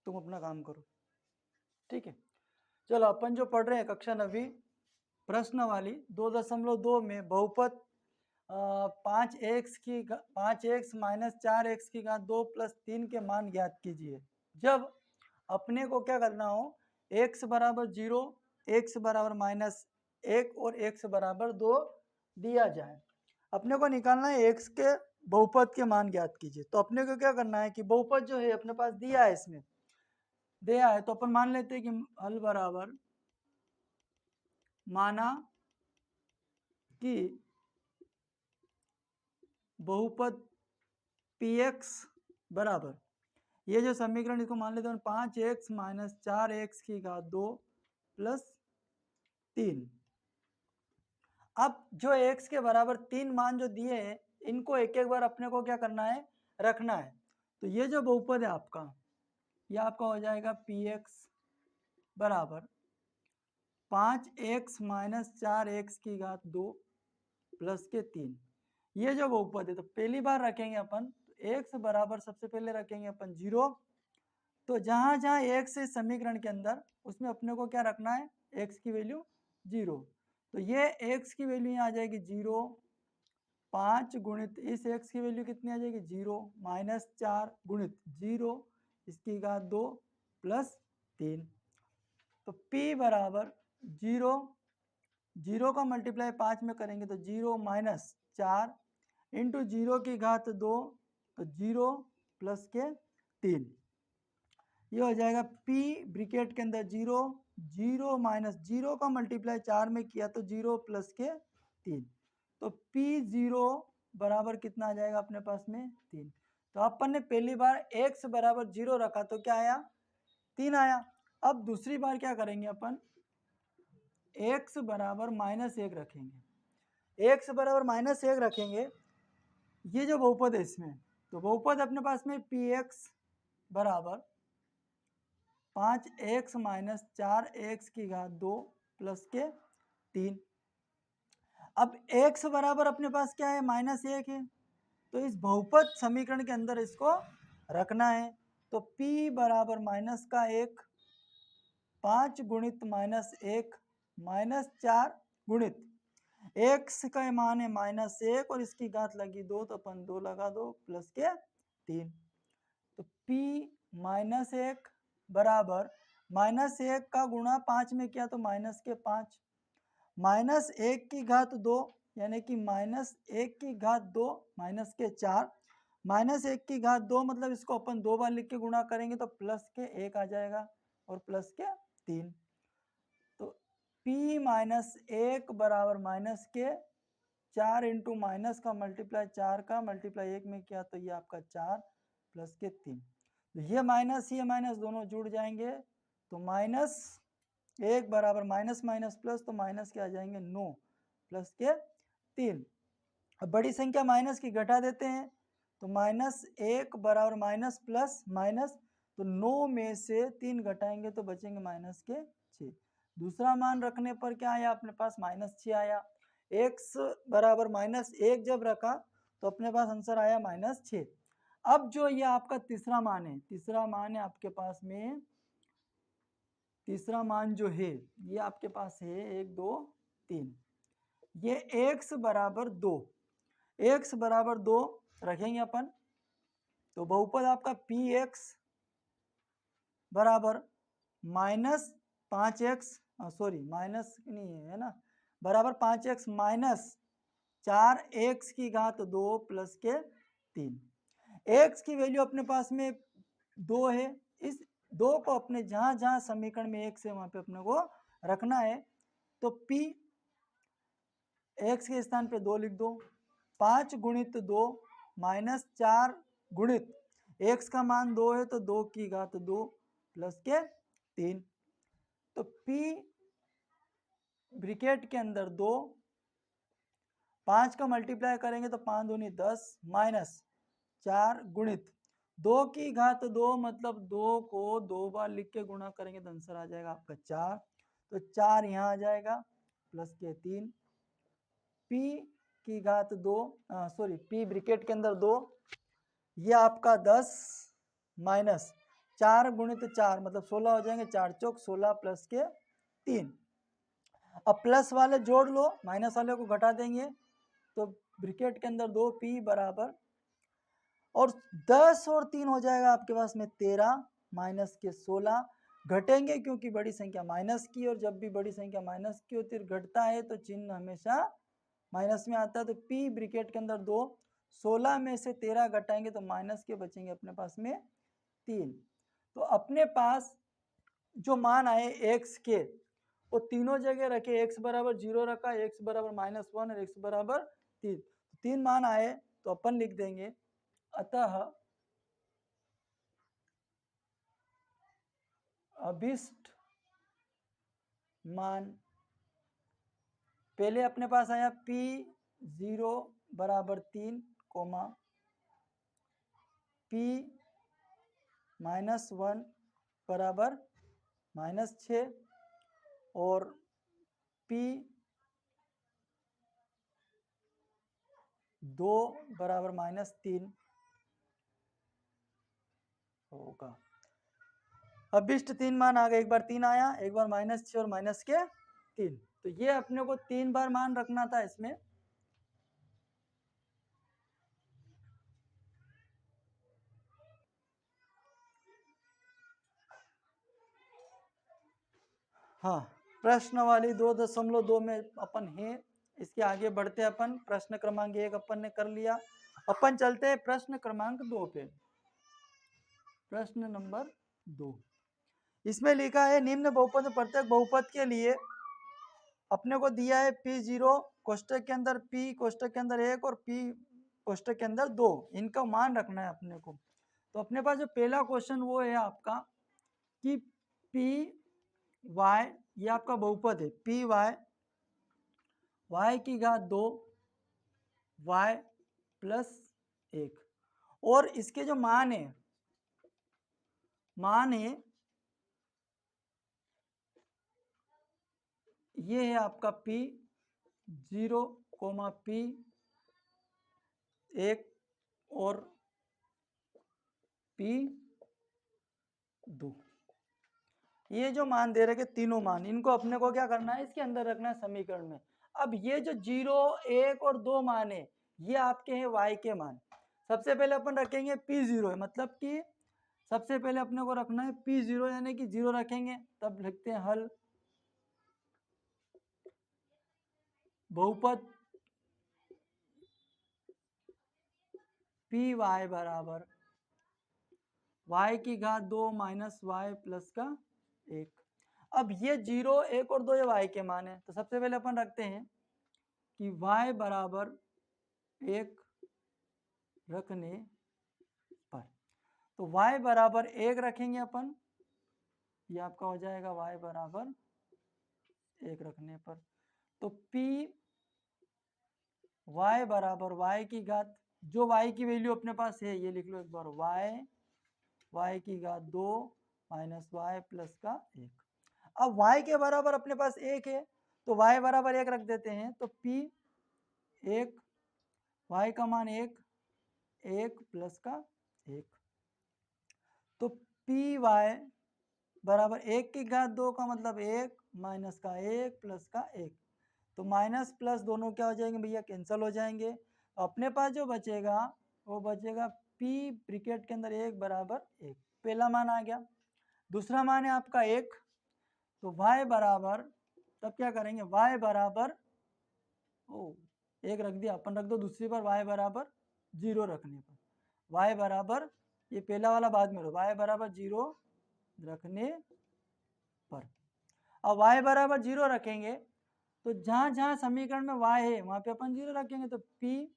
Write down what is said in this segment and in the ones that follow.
तुम अपना काम करो, ठीक है। चलो अपन जो पढ़ रहे हैं कक्षा 9वीं प्रश्न वाली 2.2 में बहुपद 5x माइनस 4x की घात 2 प्लस 3 के मान ज्ञात कीजिए। जब अपने को क्या करना हो, x बराबर 0, x बराबर -1 और x बराबर 2 दिया जाए, अपने को निकालना है x के बहुपद के मान ज्ञात कीजिए। तो अपने को क्या करना है कि बहुपद जो है अपने पास दिया है, इसमें दिया है, तो अपन मान लेते हैं कि हल बराबर माना कि बहुपद px बराबर, ये जो समीकरण इसको मान लेते हैं 5x माइनस 4x की घात 2 प्लस 3। अब जो x के बराबर 3 मान जो दिए हैं, इनको एक एक बार अपने को क्या करना है, रखना है। तो ये जो बहुपद है आपका, ये आपका हो जाएगा px बराबर 5x माइनस 4x की घात 2 प्लस के 3। ये जो बहुपद है, तो पहली बार रखेंगे अपन x बराबर, सबसे पहले रखेंगे अपन 0। तो जहां जहां x है समीकरण के अंदर, उसमें अपने को क्या रखना है, x की वैल्यू 0। तो ये x की वैल्यू यहाँ आ जाएगी 0, 5 गुणित इस x की वैल्यू कितनी आ जाएगी 0, माइनस 4 गुणित 0 इसकी घात 2 प्लस 3। तो p बराबर 0, 0 का मल्टीप्लाई 5 में करेंगे तो 0 माइनस 4 इंटू 0 की घात 2, तो 0 प्लस के 3। ये हो जाएगा p ब्रिकेट के अंदर 0, 0 माइनस 0 का मल्टीप्लाई 4 में किया तो 0 प्लस के 3। तो p0 बराबर कितना आ जाएगा अपने पास में 3। तो अपन ने पहली बार x बराबर 0 रखा तो क्या आया, 3 आया। अब दूसरी बार क्या करेंगे अपन, x बराबर -1 रखेंगे, x बराबर -1 रखेंगे। ये जो बहुपद है इसमें, तो बहुपद अपने पास में px बराबर 5x माइनस 4x की घात 2 प्लस के 3। अब x बराबर अपने पास क्या है, -1 है, तो इस बहुपद समीकरण के अंदर इसको रखना है। तो p बराबर -1, 5 गुणित -1 -4 गुणित x का मान है -1 और इसकी घात लगी 2, तो अपन 2 लगा दो प्लस के 3। तो p -1 बराबर -1 का गुणा 5 में किया तो -5, -1 की घात 2 यानी कि -1 की घात 2 -4, -1 की घात 2 मतलब इसको अपन 2 बार लिख के गुणा करेंगे तो प्लस के 1 आ जाएगा और प्लस के 3। तो p -1 बराबर माइनस के 4 इंटू माइनस का मल्टीप्लाई 4 का मल्टीप्लाई 1 में किया तो ये आपका 4 प्लस के 3। तो ये माइनस दोनों जुड़ जाएंगे, तो -1 बराबर माइनस प्लस, तो माइनस के आ जाएंगे 9 प्लस के 3। अब बड़ी संख्या माइनस की घटा देते हैं, तो -1 बराबर माइनस प्लस माइनस, तो 9 में से 3 घटाएंगे तो बचेंगे माइनस के 6। दूसरा मान रखने पर क्या आया अपने पास, -6 आया। x बराबर -1 जब रखा तो अपने पास आंसर आया -6। अब जो ये आपका तीसरा मान है, तीसरा मान है आपके पास में, तीसरा मान जो है ये आपके पास है 1 2 3, ये x बराबर 2, x बराबर 2 रखेंगे अपन। तो बहुपद आपका px बराबर -5x, सॉरी माइनस नहीं है ना, बराबर 5x माइनस 4x की घात 2 प्लस के 3। x की वैल्यू अपने पास में 2 है, इस 2 को अपने जहां जहां समीकरण में x है वहां पे अपने को रखना है। तो p x के स्थान पे 2 लिख दो, 5 गुणित 2 -4 गुणित x का मान 2 है तो 2 की घात 2 प्लस के 3। तो p ब्रिकेट के अंदर 2, 5 का मल्टीप्लाई करेंगे तो 5 दूनी 10 माइनस 4 गुणित 2 की घात 2 मतलब 2 को 2 बार लिख के गुणा करेंगे तो आंसर आ जाएगा आपका 4। तो 4 यहाँ आ जाएगा प्लस के 3, p की घात 2, सॉरी p ब्रिकेट के अंदर 2, ये आपका 10 माइनस 4 गुणित 4 मतलब 16 हो जाएंगे, 4 चौक 16 प्लस के 3। अब प्लस वाले जोड़ लो, माइनस वाले को घटा देंगे, तो ब्रैकेट के अंदर 2p बराबर, और 10 और 3 हो जाएगा आपके पास में 13 माइनस के 16, घटेंगे क्योंकि बड़ी संख्या माइनस की, और जब भी बड़ी संख्या माइनस की होती है घटता है तो चिन्ह हमेशा माइनस में आता है। तो p ब्रैकेट के अंदर 2, 16 में से 13 घटाएंगे तो माइनस के बचेंगे अपने पास में 3। तो अपने पास जो मान आए x के, वो तीनों जगह रखे, x बराबर 0 रखा, x बराबर -1 और x बराबर 3, 3 मान आए तो अपन लिख देंगे अतः अभिष्ट मान, पहले अपने पास आया p0 बराबर 3, p-1 बराबर -6 और p2 बराबर -3 होगा। अभिष्ट 3 मान आ गए, एक बार 3 आया, एक बार -6 और माइनस के 3, तो ये अपने को 3 बार मान रखना था इसमें। हाँ, प्रश्न वाली 2.2 में अपन है, इसके आगे बढ़ते अपन। प्रश्न क्रमांक 1 अपन ने कर लिया, अपन चलते हैं प्रश्न क्रमांक 2 पे। प्रश्न नंबर 2, इसमें लिखा है निम्न बहुपद में प्रत्येक बहुपद के लिए अपने को दिया है p0 कोष्टक के अंदर p कोष्टक के अंदर 1 और p कोष्टक के अंदर 2, इनका मान रखना है अपने को। तो अपने पास जो पहला क्वेश्चन वो है आपका कि p y, ये आपका बहुपद है, पी वाई, y की घात 2 y प्लस 1, और इसके जो मान है ये है आपका p0, p1 और p2, ये जो मान दे रखे तीनों मान, इनको अपने को क्या करना है, इसके अंदर रखना है समीकरण में। अब ये जो 0, 1 और 2 मान है, ये आपके हैं y के मान। सबसे पहले अपन रखेंगे p0 है, मतलब कि सबसे पहले अपने को रखना है p0 यानी कि 0 रखेंगे, तब लिखते हैं हल। बहुपद py बराबर y की घात 2 माइनस y प्लस का 1। अब ये 0, 1 और 2 ये y के मान है, तो सबसे पहले अपन रखते हैं कि y बराबर 1 रखने पर, तो y बराबर 1 रखेंगे अपन, ये आपका हो जाएगा y बराबर 1 रखने पर। तो p y बराबर y की घात, जो y की वैल्यू अपने पास है ये लिख लो एक बार, y की घात 2 माइनस y प्लस का 1। अब y के बराबर अपने पास 1 है, तो y बराबर 1 रख देते हैं, तो p 1, y का मान 1 प्लस का 1, तो py बराबर 1 की घात 2 का मतलब 1 माइनस का 1 प्लस का 1, तो माइनस प्लस दोनों क्या हो जाएंगे भैया, कैंसिल हो जाएंगे। अपने पास जो बचेगा वो बचेगा p ब्रैकेट के अंदर 1 बराबर 1, पहला मान आ गया। दूसरा मान है आपका 1, तो y बराबर, तब क्या करेंगे, y बराबर 1 रख दिया अपन, रख दो दूसरी बार y बराबर 0 रखने पर, y बराबर, ये पहला वाला बाद में, y बराबर 0 रखने पर। अब y बराबर 0 रखेंगे तो जहां जहां समीकरण में y है वहां पे अपन 0 रखेंगे, तो p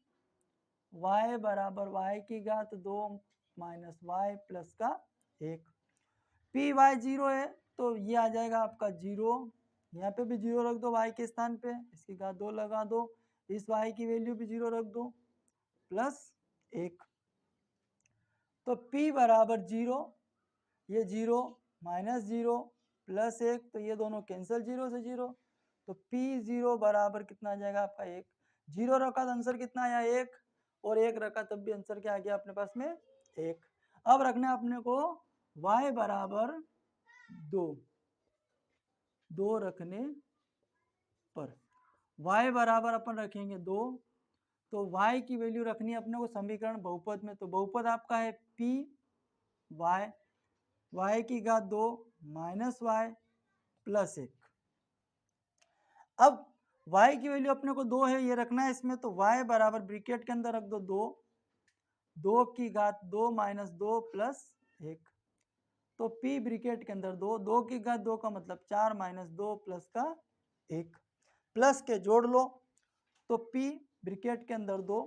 y बराबर y की घात 2 माइनस y प्लस का 1, पी वाई 0 है तो ये आ जाएगा आपका 0, यहाँ पे भी 0 रख दो y के स्थान पे, इसकी घात 2 लगा दो, इस y की वैल्यू भी 0 रख दो, प्लस 1, तो p बराबर 0, ये 0 माइनस 0 प्लस 1, तो ये दोनों कैंसिल 0 से 0, तो p0 बराबर कितना आ जाएगा आपका 1, 0 रखा तो आंसर कितना आया 1, और 1 रखा तब भी आंसर क्या आ गया अपने पास में 1। अब रखना है अपने को y बराबर 2 रखने पर y बराबर अपन रखेंगे 2, तो y की वैल्यू रखनी है अपने को समीकरण बहुपद में। तो बहुपद आपका है p y की घात 2 माइनस y प्लस 1। अब y की वैल्यू अपने को 2 है, ये रखना है इसमें, तो y बराबर ब्रैकेट के अंदर रख दो 2 की घात 2 माइनस 2 प्लस 1। तो p ब्रैकेट के अंदर 2 की घात 2 का मतलब 4 माइनस 2 प्लस का 1, प्लस के जोड़ लो तो p ब्रैकेट के अंदर 2,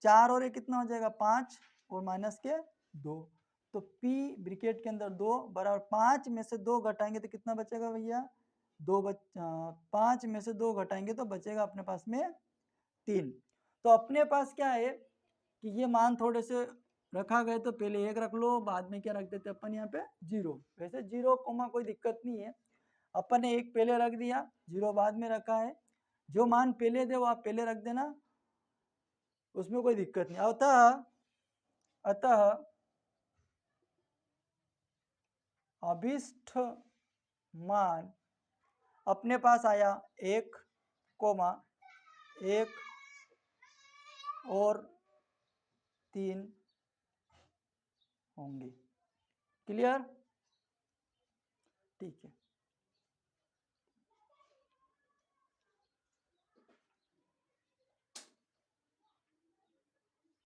4 और 1 कितना हो जाएगा 5 और माइनस के 2, तो p ब्रैकेट के अंदर 2 बराबर 5 में से 2 घटाएंगे तो कितना बचेगा भैया 5 में से 2 घटाएंगे तो बचेगा अपने पास में 3। तो अपने पास क्या है कि ये मान थोड़े से रखा गए तो पहले 1 रख लो, बाद में क्या रख देते अपन यहाँ पे 0। वैसे 0 कोमा कोई दिक्कत नहीं है, अपन ने 1 पहले रख दिया 0 बाद में रखा है, जो मान पहले दे वो आप पहले रख देना, उसमें कोई दिक्कत नहीं। अतः अभिष्ट मान अपने पास आया 1, 1 और 3 होंगे। क्लियर? ठीक है।